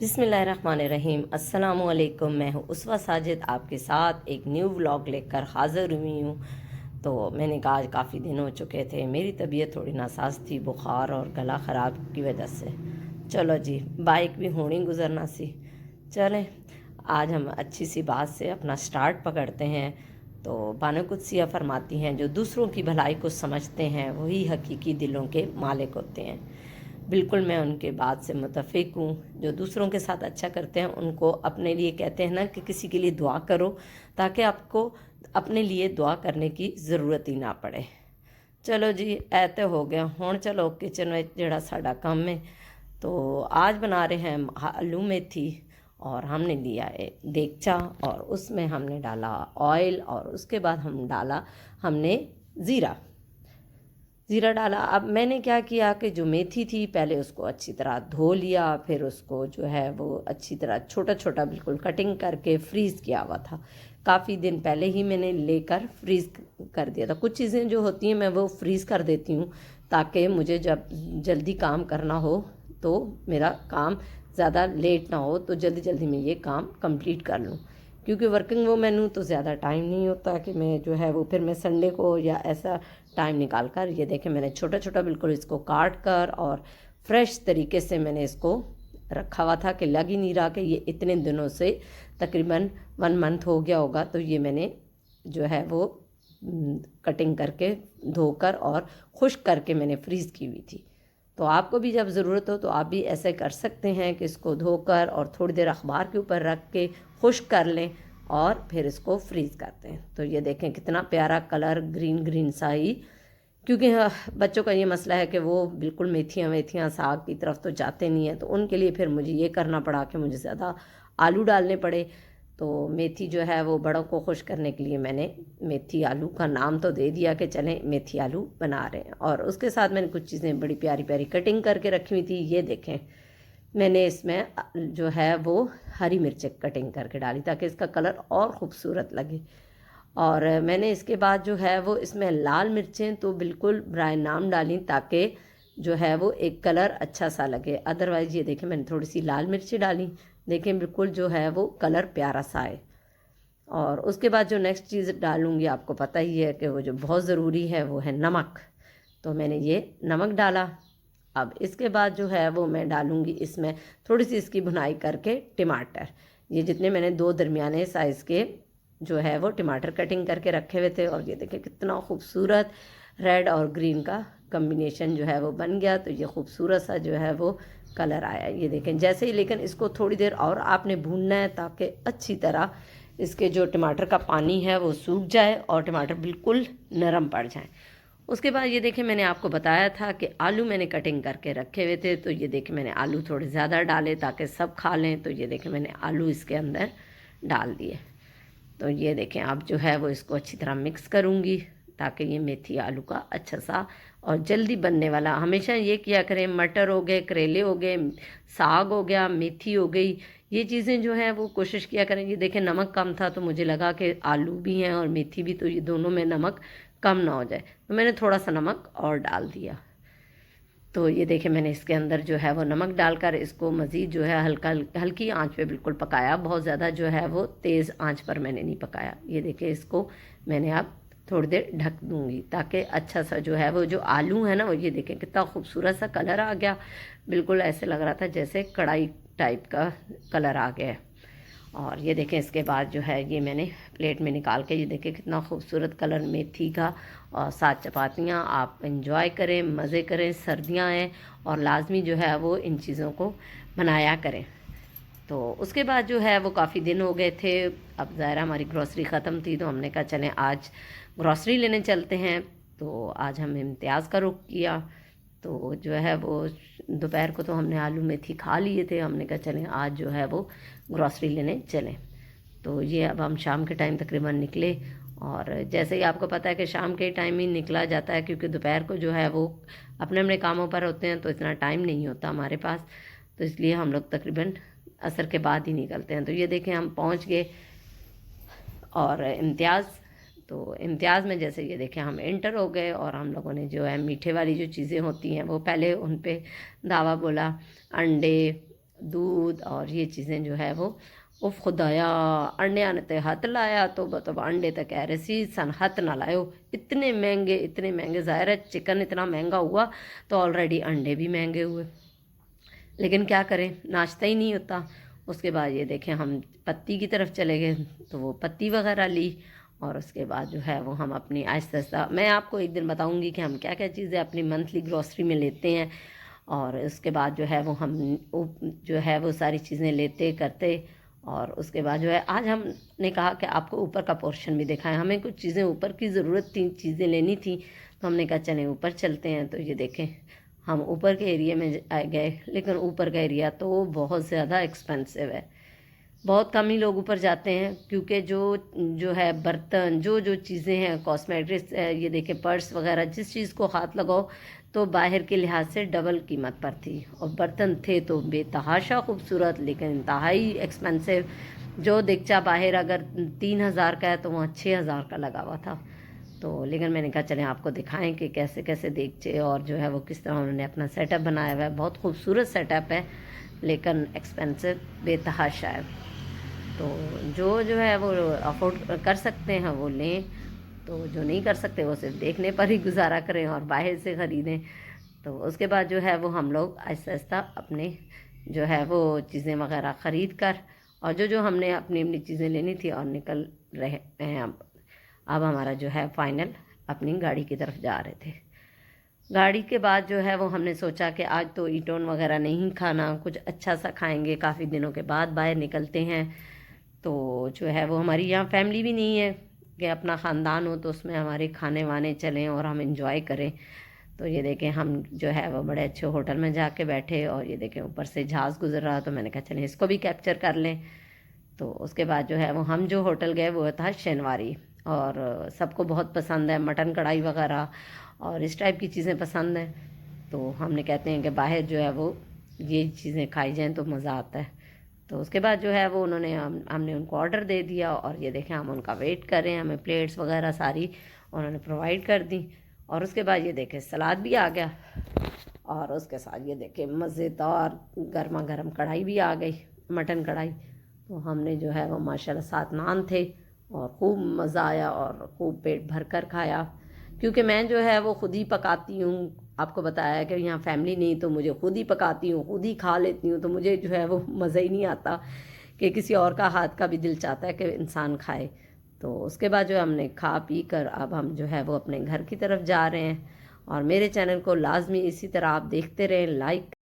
बिस्मिल्लाहिर्रहमानिर्रहीम। अस्सलामुअलैकुम। मैं हूँ उसवा साजिद, आपके साथ एक न्यू व्लॉग लेकर हाज़िर हुई हूँ। तो मैंने कहा आज काफ़ी दिन हो चुके थे, मेरी तबीयत थोड़ी नासाज थी बुखार और गला ख़राब की वजह से। चलो जी, बाइक भी होनी गुजरना सी। चलें, आज हम अच्छी सी बात से अपना स्टार्ट पकड़ते हैं। तो बानो कुद्सिया फरमाती हैं, जो दूसरों की भलाई को समझते हैं वही हकीकी दिलों के मालिक होते हैं। बिल्कुल मैं उनके बात से मुतफ़िक हूँ। जो दूसरों के साथ अच्छा करते हैं उनको अपने लिए कहते हैं ना कि किसी के लिए दुआ करो, ताकि आपको अपने लिए दुआ करने की ज़रूरत ही ना पड़े। चलो जी, ऐ हो गया हुण। चलो किचन में जिहड़ा साडा काम है, तो आज बना रहे हैं आलू मेथी। और हमने लिया है देगचा और उसमें हमने डाला ऑयल और उसके बाद हमने ज़ीरा ज़ीरा डाला। अब मैंने क्या किया कि जो मेथी थी पहले उसको अच्छी तरह धो लिया, फिर उसको जो है वो अच्छी तरह छोटा छोटा बिल्कुल कटिंग करके फ्रीज़ किया हुआ था। काफ़ी दिन पहले ही मैंने लेकर फ्रीज़ कर दिया था। कुछ चीज़ें जो होती हैं मैं वो फ्रीज़ कर देती हूँ, ताकि मुझे जब जल्दी काम करना हो तो मेरा काम ज़्यादा लेट ना हो, तो जल्दी जल्दी मैं ये काम कंप्लीट कर लूँ। क्योंकि वर्किंग वूमेन हूँ तो ज़्यादा टाइम नहीं होता कि मैं जो है वो फिर मैं संडे को या ऐसा टाइम निकाल कर, ये देखें मैंने छोटा छोटा बिल्कुल इसको काट कर और फ्रेश तरीके से मैंने इसको रखा हुआ था कि लग ही नहीं रहा कि ये इतने दिनों से तकरीबन 1 मंथ हो गया होगा। तो ये मैंने जो है वो कटिंग करके धोकर और खुश्क करके मैंने फ्रीज़ की हुई थी। तो आपको भी जब ज़रूरत हो तो आप भी ऐसे कर सकते हैं कि इसको धोकर और थोड़ी देर अखबार के ऊपर रख के खुश्क कर लें और फिर इसको फ्रीज़ करते हैं। तो ये देखें कितना प्यारा कलर ग्रीन ग्रीन सा ही, क्योंकि बच्चों का ये मसला है कि वो बिल्कुल मेथियाँ साग की तरफ तो जाते नहीं हैं, तो उनके लिए फिर मुझे ये करना पड़ा कि मुझे ज़्यादा आलू डालने पड़े। तो मेथी जो है वो बड़ों को खुश करने के लिए मैंने मेथी आलू का नाम तो दे दिया कि चलें मेथी आलू बना रहे हैं। और उसके साथ मैंने कुछ चीज़ें बड़ी प्यारी प्यारी कटिंग करके रखी हुई थी। ये देखें मैंने इसमें जो है वो हरी मिर्चें कटिंग करके डाली ताकि इसका कलर और ख़ूबसूरत लगे। और मैंने इसके बाद जो है वो इसमें लाल मिर्चें तो बिल्कुल ब्राय नाम डाली, ताकि जो है वो एक कलर अच्छा सा लगे। अदरवाइज़ ये देखें मैंने थोड़ी सी लाल मिर्ची डाली, देखें बिल्कुल जो है वो कलर प्यारा सा आए। और उसके बाद जो नेक्स्ट चीज़ डालूँगी आपको पता ही है कि वो जो बहुत ज़रूरी है वो है नमक। तो मैंने ये नमक डाला। अब इसके बाद जो है वो मैं डालूँगी इसमें थोड़ी सी इसकी भुनाई करके टमाटर। ये जितने मैंने 2 दरमियाने साइज़ के जो है वो टमाटर कटिंग करके रखे हुए थे। और ये देखिए कितना खूबसूरत रेड और ग्रीन का कम्बिनेशन जो है वो बन गया। तो ये खूबसूरत सा जो है वो कलर आया, ये देखें जैसे ही। लेकिन इसको थोड़ी देर और आपने भूनना है ताकि अच्छी तरह इसके जो टमाटर का पानी है वो सूख जाए और टमाटर बिल्कुल नरम पड़ जाए। उसके बाद ये देखें मैंने आपको बताया था कि आलू मैंने कटिंग करके रखे हुए थे। तो ये देखें मैंने आलू थोड़े ज़्यादा डाले ताकि सब खा लें। तो ये देखें मैंने आलू इसके अंदर डाल दिए। तो ये देखें आप जो है वो इसको अच्छी तरह मिक्स करूँगी ताकि ये मेथी आलू का अच्छा सा और जल्दी बनने वाला। हमेशा ये किया करें, मटर हो गए, करेले हो गए, साग हो गया, मेथी हो गई, ये चीज़ें जो हैं वो कोशिश किया करें। ये देखें नमक कम था तो मुझे लगा कि आलू भी हैं और मेथी भी, तो ये दोनों में नमक कम ना हो जाए, तो मैंने थोड़ा सा नमक और डाल दिया। तो ये देखें मैंने इसके अंदर जो है वो नमक डालकर इसको मज़ीद जो है हल्की आंच पे बिल्कुल पकाया। बहुत ज़्यादा जो है वो तेज़ आंच पर मैंने नहीं पकाया। ये देखें इसको मैंने अब थोड़ी देर ढक दूँगी ताकि अच्छा सा जो है वो जो आलू है ना वो, ये देखें कितना खूबसूरत सा कलर आ गया। बिल्कुल ऐसे लग रहा था जैसे कढ़ाई टाइप का कलर आ गया है। और ये देखें इसके बाद जो है ये मैंने प्लेट में निकाल के, ये देखें कितना खूबसूरत कलर मेथी का। और साथ चपातियाँ आप इंजॉय करें, मज़े करें। सर्दियाँ हैं और लाजमी जो है वो इन चीज़ों को बनाया करें। तो उसके बाद जो है वो काफ़ी दिन हो गए थे, अब ज़ाहिर हमारी ग्रॉसरी ख़त्म थी तो हमने कहा चलें आज ग्रॉसरी लेने चलते हैं। तो आज हम इम्तियाज़ का रुख किया। तो जो है वो दोपहर को तो हमने आलू मेथी खा लिए थे, हमने कहा चलें आज जो है वो ग्रॉसरी लेने चलें। तो ये अब हम शाम के टाइम तकरीबन निकले। और जैसे ही आपको पता है कि शाम के टाइम ही निकला जाता है, क्योंकि दोपहर को जो है वो अपने अपने कामों पर होते हैं तो इतना टाइम नहीं होता हमारे पास। तो इसलिए हम लोग तकरीबन असर के बाद ही निकलते हैं। तो ये देखें हम पहुंच गए और इम्तियाज़। तो इम्तियाज़ में जैसे ये देखें हम एंटर हो गए और हम लोगों ने जो है मीठे वाली जो चीज़ें होती हैं वो पहले उन पे दावा बोला। अंडे, दूध और ये चीज़ें जो है वो उफ खुदाया अंडे आने ते हथ लाया तो मतलब अंडे तक कह रहे सी सन हथ ना लाओ, इतने महंगे। ज़ाहिर है चिकन इतना महंगा हुआ तो ऑलरेडी अंडे भी महंगे हुए, लेकिन क्या करें, नाश्ता ही नहीं होता। उसके बाद ये देखें हम पत्ती की तरफ चले गए, तो वो पत्ती वगैरह ली और उसके बाद जो है वो हम अपनी आहिस्ता आहिस्ता, मैं आपको एक दिन बताऊंगी कि हम क्या क्या चीज़ें अपनी मंथली ग्रॉसरी में लेते हैं। और उसके बाद जो है वो हम जो है वो सारी चीज़ें लेते करते, और उसके बाद जो है आज हमने कहा कि आपको ऊपर का पोर्शन भी दिखाएं। हमें कुछ चीज़ें ऊपर की ज़रूरत थी, चीज़ें लेनी थी, तो हमने कहा चलें ऊपर चलते हैं। तो ये देखें हम ऊपर के एरिया में गए, लेकिन ऊपर का एरिया तो बहुत ज़्यादा एक्सपेंसिव है। बहुत कम ही लोग ऊपर जाते हैं, क्योंकि जो जो है बर्तन जो चीज़ें हैं कॉस्मेटिक्स, ये देखें पर्स वगैरह, जिस चीज़ को हाथ लगाओ तो बाहर के लिहाज से डबल कीमत पर थी। और बर्तन थे तो बेतहाशा खूबसूरत, लेकिन इंतहाई एक्सपेंसिव। जो देगचा बाहर अगर 3,000 का है तो वहाँ 6,000 का लगा हुआ था। तो लेकिन मैंने कहा चलें आपको दिखाएं कि कैसे कैसे देगचे और जो है वो किस तरह उन्होंने अपना सेटअप बनाया हुआ है। बहुत खूबसूरत सेटअप है, लेकिन एक्सपेंसिव बेतहाशा है। तो जो है वो अफोर्ड कर सकते हैं वो लें, तो जो नहीं कर सकते वो सिर्फ देखने पर ही गुजारा करें और बाहर से ख़रीदें। तो उसके बाद जो है वो हम लोग आहिस्ता आहिस्ता अपने जो है वो चीज़ें वगैरह ख़रीद कर, और जो हमने अपनी अपनी चीज़ें लेनी थी और निकल रहे हैं। अब हमारा जो है फाइनल अपनी गाड़ी की तरफ जा रहे थे। गाड़ी के बाद जो है वो हमने सोचा कि आज तो ईटोन वगैरह नहीं खाना, कुछ अच्छा सा खाएंगे, काफ़ी दिनों के बाद बाहर निकलते हैं। तो जो है वो हमारी यहाँ फैमिली भी नहीं है कि अपना ख़ानदान हो तो उसमें हमारे खाने वाने चलें और हम इंजॉय करें। तो ये देखें हम जो है वो बड़े अच्छे होटल में जाके बैठे, और ये देखें ऊपर से जहाज़ गुजर रहा, तो मैंने कहा चलें इसको भी कैप्चर कर लें। तो उसके बाद जो है वो हम जो होटल गए वो था शनिवारी, और सबको बहुत पसंद है मटन कढ़ाई वगैरह और इस टाइप की चीज़ें पसंद हैं। तो हमने कहते हैं कि बाहर जो है वो ये चीज़ें खाई जाएँ तो मज़ा आता है। तो उसके बाद जो है वो हमने उनको ऑर्डर दे दिया, और ये देखें हम उनका वेट कर रहे हैं। हमें प्लेट्स वगैरह सारी उन्होंने प्रोवाइड कर दी, और उसके बाद ये देखें सलाद भी आ गया, और उसके साथ ये देखें मज़ेदार गर्मा गर्म कढ़ाई भी आ गई, मटन कढ़ाई। तो हमने जो है वो माशाल्लाह 7 नान थे और खूब मज़ा आया और खूब पेट भर कर खाया। क्योंकि मैं जो है वो ख़ुद ही पकाती हूँ, आपको बताया कि यहाँ फैमिली नहीं, तो मुझे खुद ही पकाती हूँ, खुद ही खा लेती हूँ। तो मुझे जो है वो मज़ा ही नहीं आता कि किसी और का हाथ का भी दिल चाहता है कि इंसान खाए। तो उसके बाद जो हमने खा पी कर अब हम जो है वो अपने घर की तरफ जा रहे हैं। और मेरे चैनल को लाजमी इसी तरह आप देखते रहें, लाइक